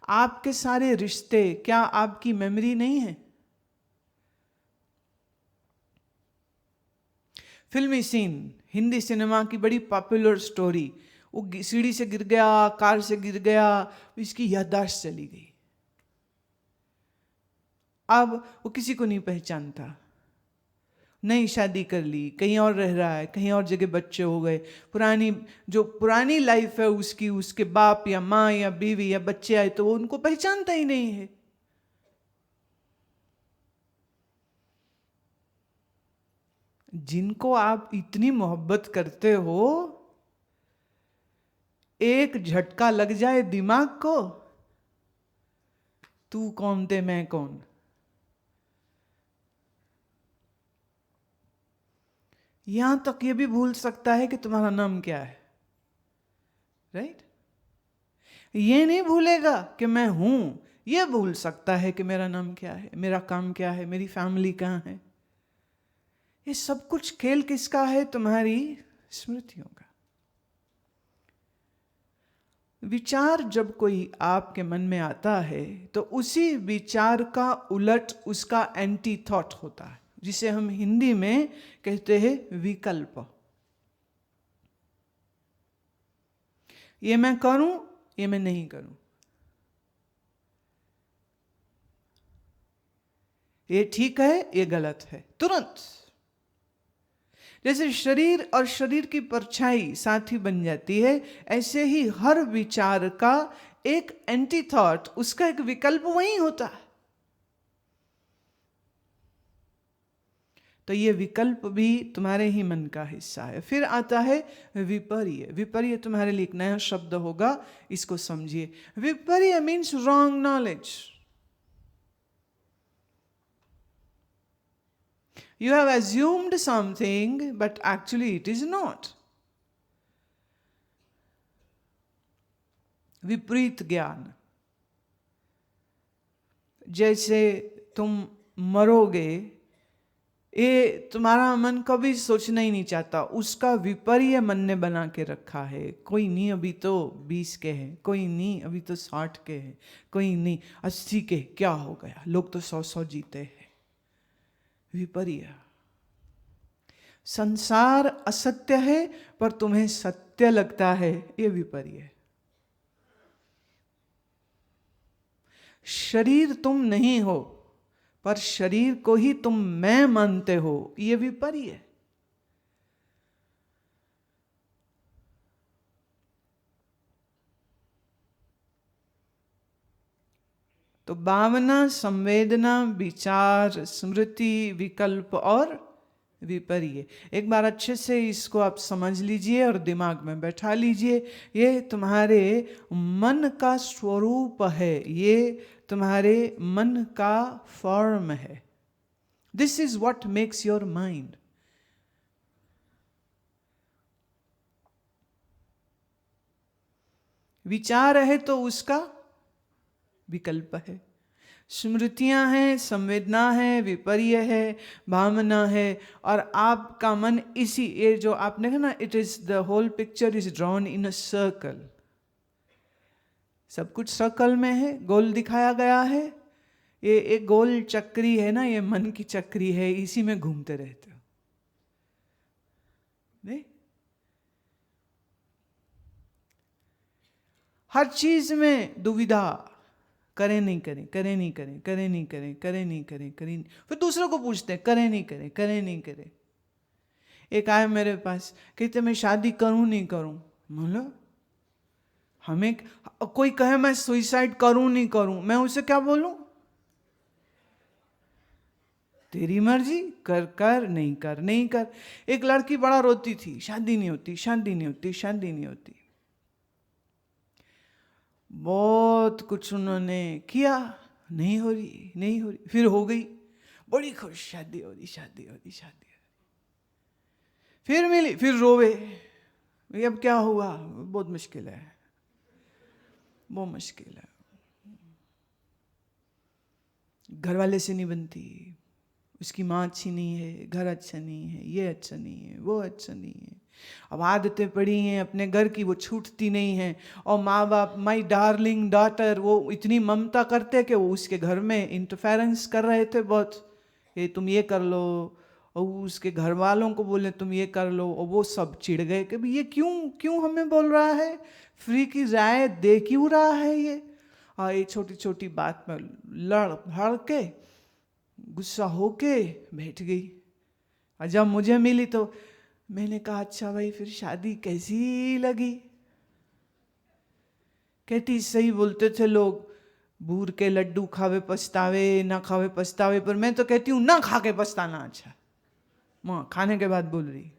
आपके सारे रिश्ते क्या आपकी मेमोरी नहीं है? फिल्मी सीन, हिंदी सिनेमा की बड़ी पॉपुलर स्टोरी, वो सीढ़ी से गिर गया, कार से गिर गया, इसकी याददाश्त चली गई। अब वो किसी को नहीं पहचानता, नई शादी कर ली, कहीं और रह रहा है, कहीं और जगह बच्चे हो गए, पुरानी लाइफ है उसकी, उसके बाप या माँ या बीवी या बच्चे आए तो वो उनको पहचानता ही नहीं है। जिनको आप इतनी मोहब्बत करते हो, एक झटका लग जाए दिमाग को, तू कौन थे मैं कौन, यहां तक ये भी भूल सकता है कि तुम्हारा नाम क्या है। राइट? ये नहीं भूलेगा कि मैं हूं, ये भूल सकता है कि मेरा नाम क्या है, मेरा काम क्या है, मेरी फैमिली कहां है। ये सब कुछ खेल किसका है? तुम्हारी स्मृतियों का। विचार जब कोई आपके मन में आता है तो उसी विचार का उलट उसका एंटी थॉट होता है, जिसे हम हिंदी में कहते हैं विकल्प। ये मैं करूं, ये मैं नहीं करूं, ये ठीक है, ये गलत है, तुरंत। जैसे शरीर और शरीर की परछाई साथी बन जाती है, ऐसे ही हर विचार का एक एंटी थॉट, उसका एक विकल्प वही होता है। तो ये विकल्प भी तुम्हारे ही मन का हिस्सा है। फिर आता है विपर्य। विपर्य तुम्हारे लिए एक नया शब्द होगा, इसको समझिए। विपर्य means wrong knowledge. You have assumed something, but actually it is not. विपरीत ज्ञान। जैसे तुम मरोगे, ये तुम्हारा मन कभी सोचना ही नहीं चाहता, उसका विपर्य मन ने बना के रखा है। कोई नहीं अभी तो 20 के हैं, कोई नहीं अभी तो 60 के हैं, कोई नहीं 80 के, क्या हो गया, लोग तो 100 जीते हैं। विपर्य। संसार असत्य है पर तुम्हें सत्य लगता है, ये विपर्य। शरीर तुम नहीं हो पर शरीर को ही तुम मैं मानते हो, ये विपर्य है। तो भावना, संवेदना, विचार, स्मृति, विकल्प और विपर्य, एक बार अच्छे से इसको आप समझ लीजिए और दिमाग में बैठा लीजिए। ये तुम्हारे मन का स्वरूप है, ये तुम्हारे मन का फॉर्म है। This is what makes your mind. विचार है तो उसका विकल्प है, स्मृतियां हैं, संवेदना है, विपर्य है, भावना है, और आपका मन इसी, ये जो आपने कहा ना, it is the whole picture is drawn in a circle. सब कुछ सर्कल में है, गोल दिखाया गया है। ये एक गोल चक्री है ना, ये मन की चक्री है, इसी में घूमते रहते हो। नहीं, हर चीज में दुविधा, करें नहीं करें, करें नहीं करें, करें नहीं करें, करें नहीं करें, करें नहीं। फिर दूसरों को पूछते हैं, करें नहीं करें, करें नहीं करें। एक आए मेरे पास, कहते मैं शादी करूं नहीं करूं। मतलब हमें कोई कहे मैं सुइसाइड करूं नहीं करूं, मैं उसे क्या बोलूं? तेरी मर्जी, कर कर, नहीं कर नहीं कर। एक लड़की बड़ा रोती थी, शादी नहीं होती, शादी नहीं होती, शादी नहीं होती। बहुत कुछ उन्होंने किया, नहीं हो रही, नहीं हो रही, फिर हो गई, बड़ी खुश, शादी हो रही, शादी हो रही, शादी हो रही। फिर मिली, फिर रोवे, अब क्या हुआ? बहुत मुश्किल है, बहुत मुश्किल है, घर वाले से नहीं बनती, उसकी माँ अच्छी नहीं है, घर अच्छा नहीं है, ये अच्छा नहीं है, वो अच्छा नहीं है, अब आदतें पड़ी हैं अपने घर की, वो छूटती नहीं हैं। और माँ बाप, माई डार्लिंग डॉटर, वो इतनी ममता करते कि वो उसके घर में इंटरफेरेंस कर रहे थे बहुत, ये तुम ये कर लो, और उसके घर वालों को बोले तुम ये कर लो, और वो सब चिढ़ गए कि भाई ये क्यों क्यों हमें बोल रहा है, फ्री की राय दे क्यों रहा है ये। और ये छोटी छोटी बात में लड़ भड़ के गुस्सा होके बैठ गई। और जब मुझे मिली तो मैंने कहा अच्छा भाई फिर शादी कैसी लगी। कहती सही बोलते थे लोग, बूर के लड्डू खावे पछतावे, ना खावे पछतावे, पर मैं तो कहती हूँ ना खा के पछताना अच्छा। माँ खाने के बाद बोल रही।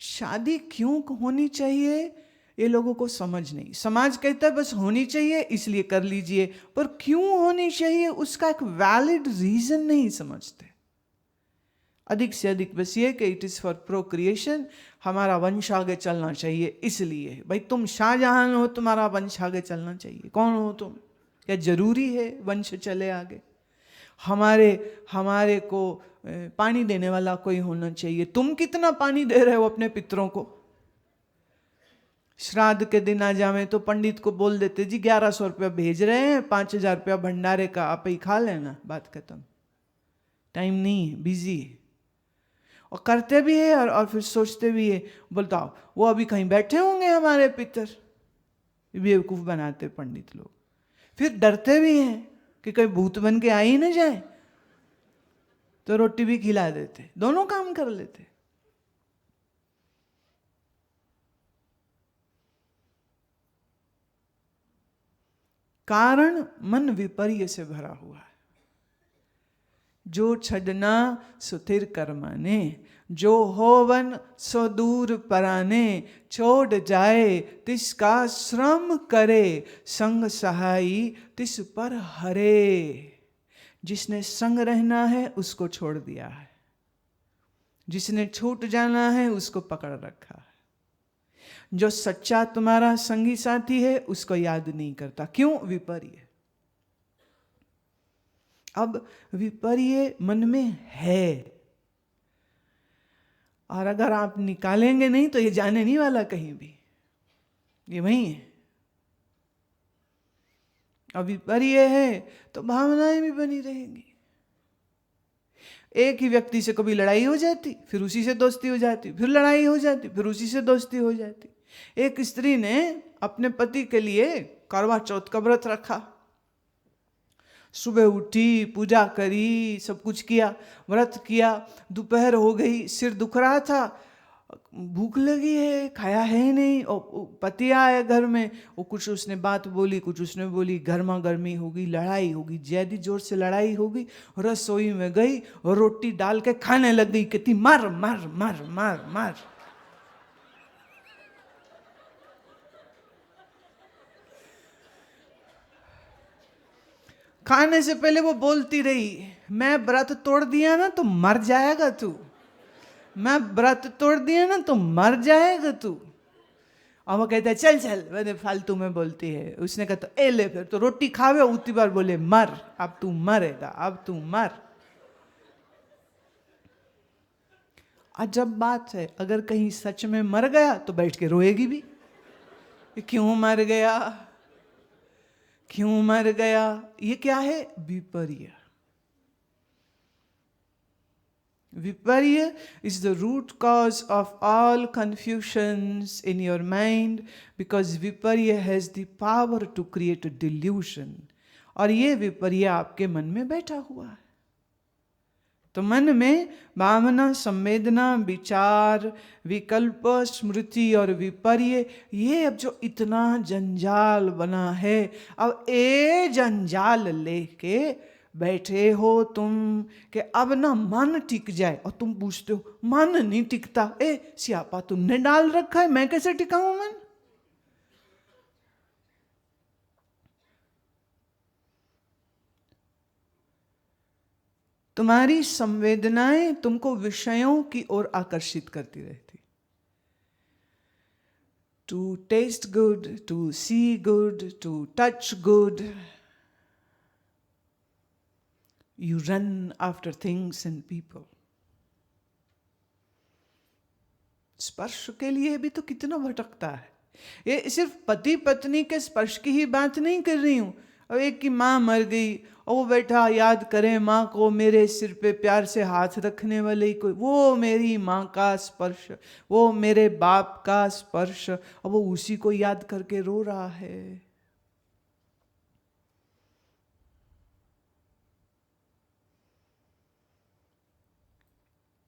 शादी क्यों होनी चाहिए ये लोगों को समझ नहीं। समाज कहता है बस होनी चाहिए इसलिए कर लीजिए, पर क्यों होनी चाहिए उसका एक वैलिड रीजन नहीं समझते। अधिक से अधिक बस ये कि इट इज फॉर प्रोक्रिएशन, हमारा वंश आगे चलना चाहिए इसलिए। भाई तुम शाहजहां हो, तुम्हारा वंश आगे चलना चाहिए, कौन हो तुम, क्या जरूरी है वंश चले आगे। हमारे को पानी देने वाला कोई होना चाहिए। तुम कितना पानी दे रहे हो अपने पितरों को। श्राद्ध के दिन आ जावे तो पंडित को बोल देते जी 1100 रुपया भेज रहे हैं, 5000 रुपया भंडारे का आप ही खा लेना, बात खत्म। टाइम नहीं है, बिजी है। और करते भी है और फिर सोचते भी है, बोलता वो अभी कहीं बैठे होंगे हमारे पितर, बेवकूफ बनाते पंडित लोग। फिर डरते भी हैं कि कहीं भूत बन के आ ही ना जाए, तो रोटी भी खिला देते, दोनों काम कर लेते। कारण मन विपर्य से भरा हुआ है। जो छडना सुथिर कर्माने, जो होवन सो दूर पराने, छोड़ जाए तिसका श्रम करे, संग सहाई तिस पर हरे। जिसने संग रहना है उसको छोड़ दिया है, जिसने छूट जाना है उसको पकड़ रखा है। जो सच्चा तुम्हारा संगी साथी है उसको याद नहीं करता। क्यों? विपर्य। अब विपर्य मन में है, और अगर आप निकालेंगे नहीं तो ये जाने नहीं वाला कहीं भी, ये वही है। अब विपर्य है तो भावनाएं भी बनी रहेंगी। एक ही व्यक्ति से कभी लड़ाई हो जाती, फिर उसी से दोस्ती हो जाती, फिर लड़ाई हो जाती, फिर उसी से दोस्ती हो जाती। एक स्त्री ने अपने पति के लिए करवा चौथ का व्रत रखा, सुबह उठी, पूजा करी, सब कुछ किया, व्रत किया। दोपहर हो गई, सिर दुख रहा था, भूख लगी है, खाया है नहीं, और पति आया घर में, वो कुछ उसने बात बोली, कुछ उसने बोली, गर्मा गर्मी होगी, लड़ाई होगी, ज्यादा जोर से लड़ाई होगी। रसोई में गई और रोटी डाल के खाने लग गई, कहती मार मार मार मार मार। खाने से पहले वो बोलती रही, मैं व्रत तोड़ दिया ना तो मर जाएगा तू, मैं व्रत तोड़ दिया ना तो मर जाएगा तू। और वो कहता है चल चल, मैंने फालतू में बोलती है। उसने कहा तो ए ले, फिर तो रोटी खावे, उतनी बार बोले मर, अब तू मरेगा, अब तू मर। अजब बात है, अगर कहीं सच में मर गया तो बैठ के रोएगी भी, क्यों मर गया, क्यों मर गया। ये क्या है? विपर्य। Viparya is the root cause of all confusions in your mind, because Viparya has the power to create a delusion. और ये विपर्य आपके मन में बैठा हुआ है। तो मन में भावना, संवेदना, विचार, विकल्प, स्मृति और विपर्य, ये अब जो इतना जंजाल बना है, अब ए जंजाल लेके बैठे हो तुम कि अब ना मन टिक जाए। और तुम पूछते हो मन नहीं टिकता, ए सियापा तुमने डाल रखा है, मैं कैसे टिकाऊं मन। तुम्हारी संवेदनाएं तुमको विषयों की ओर आकर्षित करती रहती। To taste good, to see good, to touch good, You run after things and people. स्पर्श के लिए भी तो कितना भटकता है. ये सिर्फ पति पत्नी के स्पर्श की ही बात नहीं कर रही हूं. अब एक की माँ मर गई और वो बैठा याद करे माँ को, मेरे सिर पे प्यार से हाथ रखने वाले कोई, वो मेरी माँ का स्पर्श, वो मेरे बाप का स्पर्श, और वो उसी को याद करके रो रहा है.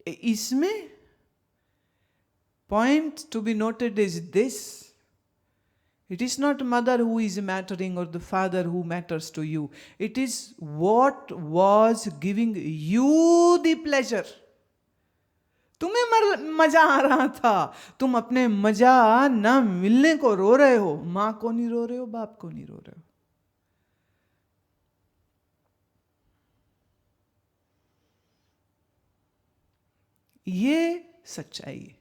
इसमें point to be noted is this: it is not mother who is mattering or the father who matters to you. It is what was giving you the pleasure. तुम्हें मजा आ रहा था, तुम अपने मजा ना मिलने को रो रहे हो. मां को नहीं रो रहे हो, बाप को नहीं रो रहे हो. ये सच्चाई है.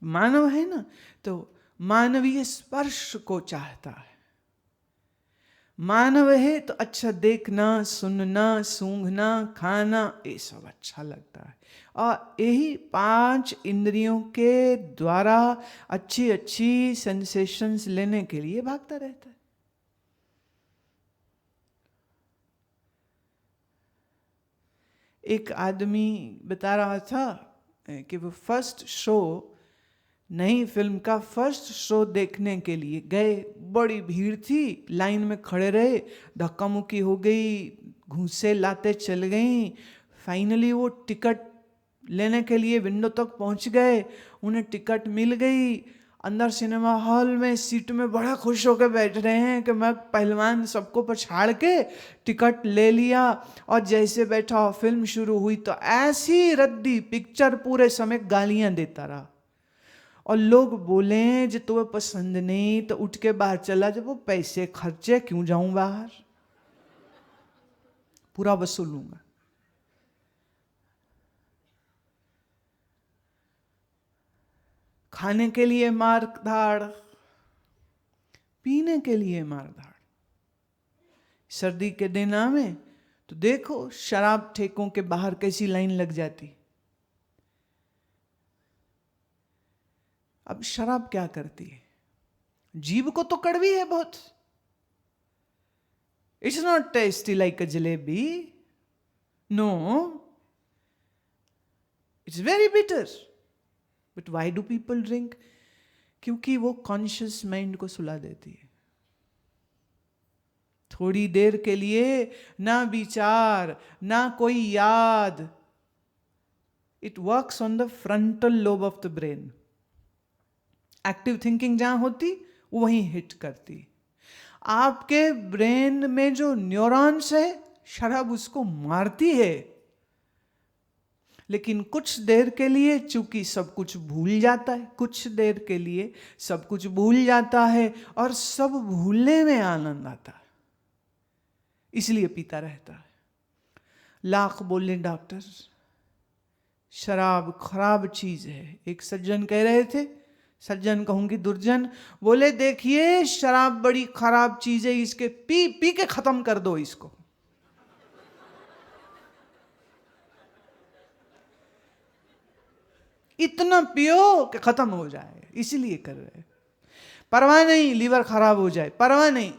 मानव है ना, तो मानवीय स्पर्श को चाहता है. मानव है तो अच्छा देखना, सुनना, सूंघना, खाना, ये सब अच्छा लगता है. और यही 5 इंद्रियों के द्वारा अच्छी अच्छी सेंसेशंस लेने के लिए भागता रहता है. एक आदमी बता रहा था कि वो फर्स्ट शो, नई फिल्म का फर्स्ट शो देखने के लिए गए. बड़ी भीड़ थी, लाइन में खड़े रहे, धक्का मुक्की हो गई, घूंसे लाते चल गई. फाइनली वो टिकट लेने के लिए विंडो तक पहुंच गए. उन्हें टिकट मिल गई. अंदर सिनेमा हॉल में सीट में बड़ा खुश होकर बैठ रहे हैं कि मैं पहलवान सबको पछाड़ के टिकट ले लिया. और जैसे बैठा फिल्म शुरू हुई तो ऐसी रद्दी पिक्चर, पूरे समय गालियां देता रहा. और लोग बोले जो तुम्हें पसंद नहीं तो उठ के बाहर चला. जब वो पैसे खर्चे, क्यों जाऊं बाहर, पूरा वसूलूंगा. खाने के लिए मार धाड़, पीने के लिए मार धाड़. सर्दी के दिन में तो देखो शराब ठेकों के बाहर कैसी लाइन लग जाती. अब शराब क्या करती है? जीभ को तो कड़वी है बहुत. It's not tasty like a jalebi. No, it's very bitter. But why do people drink? क्योंकि वो कॉन्शियस माइंड को सुला देती है. थोड़ी देर के लिए ना विचार, ना कोई याद. It works on the frontal lobe of the brain. Active thinking जहां होती वहीं हिट करती. आपके ब्रेन में जो न्यूरॉन्स है, शराब उसको मारती है. लेकिन कुछ देर के लिए, चूंकि सब कुछ भूल जाता है, कुछ देर के लिए सब कुछ भूल जाता है और सब भूलने में आनंद आता है, इसलिए पीता रहता है. लाख बोले डॉक्टर शराब खराब चीज है. एक सज्जन कह रहे थे, सज्जन कहूंगी दुर्जन, बोले देखिए शराब बड़ी खराब चीज है, इसके पी पी के खत्म कर दो इसको. इतना पियो कि खत्म हो जाए, इसीलिए कर रहे. परवाह नहीं लीवर खराब हो जाए, परवाह नहीं,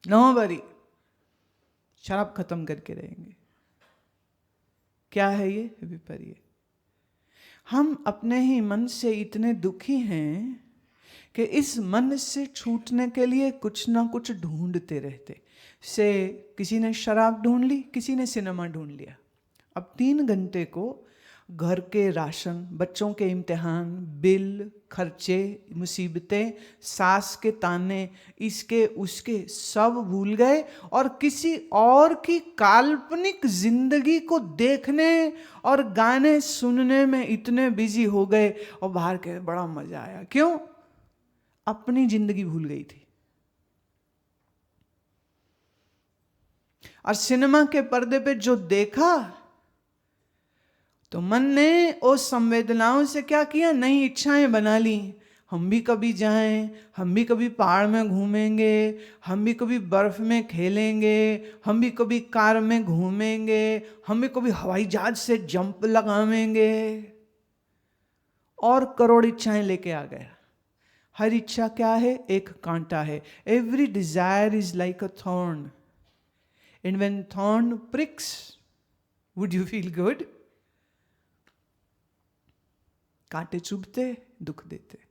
नो वरी, शराब खत्म करके रहेंगे. क्या है ये विपर्य? हम अपने ही मन से इतने दुखी हैं कि इस मन से छूटने के लिए कुछ ना कुछ ढूंढते रहते. से किसी ने शराब ढूंढ ली, किसी ने सिनेमा ढूंढ लिया. अब 3 घंटे को घर के राशन, बच्चों के इम्तिहान, बिल, खर्चे, मुसीबतें, सास के ताने, इसके उसके सब भूल गए और किसी और की काल्पनिक जिंदगी को देखने और गाने सुनने में इतने बिजी हो गए. और बाहर के बड़ा मजा आया. क्यों? अपनी जिंदगी भूल गई थी. और सिनेमा के पर्दे पे जो देखा तो मन ने उस संवेदनाओं से क्या किया, नई इच्छाएं बना ली. हम भी कभी जाएं, हम भी कभी पहाड़ में घूमेंगे, हम भी कभी बर्फ में खेलेंगे, हम भी कभी कार में घूमेंगे, हम भी कभी हवाई जहाज से जंप लगावेंगे। और करोड़ इच्छाएं लेके आ गया। हर इच्छा क्या है? एक कांटा है। Every desire is like a thorn, and when thorn prix, would you feel good? कांटे चुभते, दुख देते।